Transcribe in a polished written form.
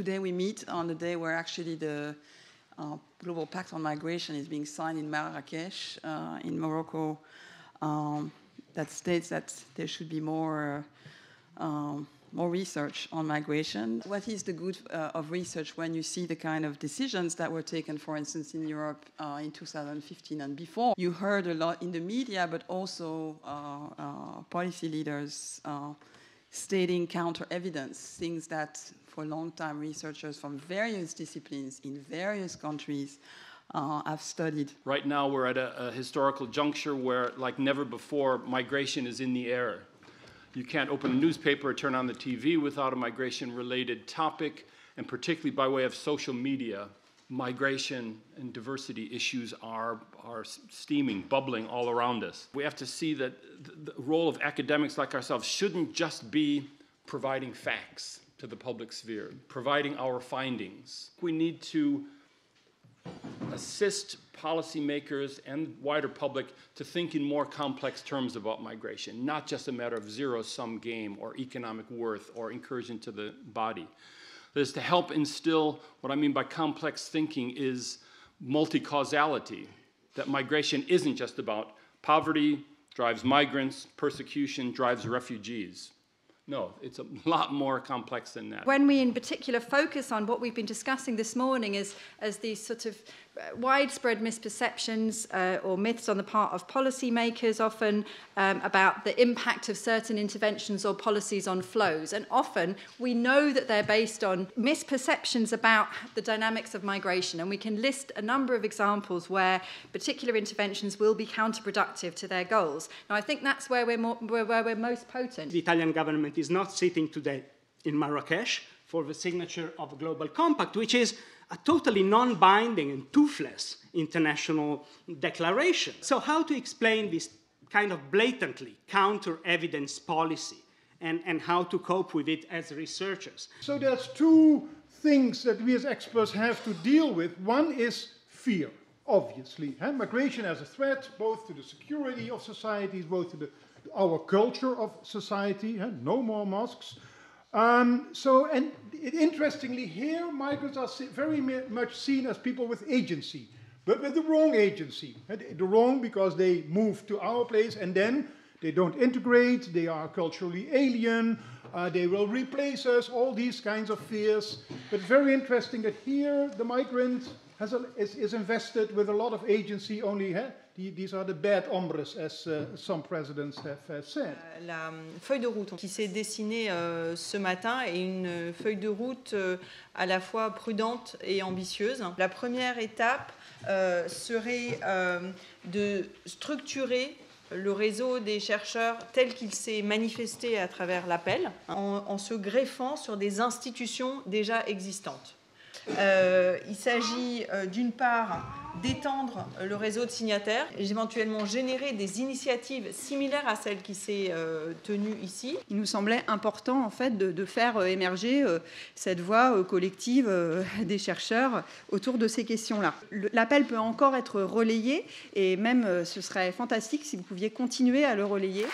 Today we meet on the day where actually the Global Pact on Migration is being signed in Marrakesh, in Morocco, that states that there should be more research on migration. What is the good of research when you see the kind of decisions that were taken, for instance, in Europe in 2015 and before? You heard a lot in the media, but also policy leaders stating counter-evidence, things that for a long time researchers from various disciplines in various countries have studied. Right now we're at a historical juncture where, like never before, migration is in the air. You can't open a newspaper or turn on the TV without a migration-related topic, and particularly by way of social media, migration and diversity issues are steaming, bubbling all around us. We have to see that the role of academics like ourselves shouldn't just be providing facts to the public sphere, providing our findings. We need to assist policymakers and wider public to think in more complex terms about migration, not just a matter of zero-sum game or economic worth or incursion to the body. That is to help instill what I mean by complex thinking is multi-causality, that migration isn't just about poverty drives migrants, persecution drives refugees. No, it's a lot more complex than that. When we in particular focus on what we've been discussing this morning as these sort of widespread misperceptions or myths on the part of policymakers often about the impact of certain interventions or policies on flows. And often we know that they're based on misperceptions about the dynamics of migration. And we can list a number of examples where particular interventions will be counterproductive to their goals. Now, I think that's where we're most potent. The Italian government is not sitting today in Marrakesh for the signature of a global compact, which is a totally non-binding and toothless international declaration. So how to explain this kind of blatantly counter-evidence policy and how to cope with it as researchers? So there's two things that we as experts have to deal with. One is fear, obviously. Migration as a threat, both to the security of societies, both to our culture of society. No more mosques. Interestingly, here migrants are very much seen as people with agency, but with the wrong agency. The wrong because they move to our place and then they don't integrate, they are culturally alien, they will replace us, all these kinds of fears. But very interesting that here the migrant is invested with a lot of agency only. These are the bad hombres, as some presidents have said. La feuille de route qui s'est dessinée ce matin est une feuille de route à la fois prudente et ambitieuse. La première étape serait de structurer le réseau des chercheurs tel qu'il s'est manifesté à travers l'appel, en se greffant sur des institutions déjà existantes. Il s'agit d'une part d'étendre le réseau de signataires et éventuellement générer des initiatives similaires à celle qui s'est tenue ici. Il nous semblait important en fait de faire émerger cette voix collective des chercheurs autour de ces questions-là. L'appel peut encore être relayé et même ce serait fantastique si vous pouviez continuer à le relayer.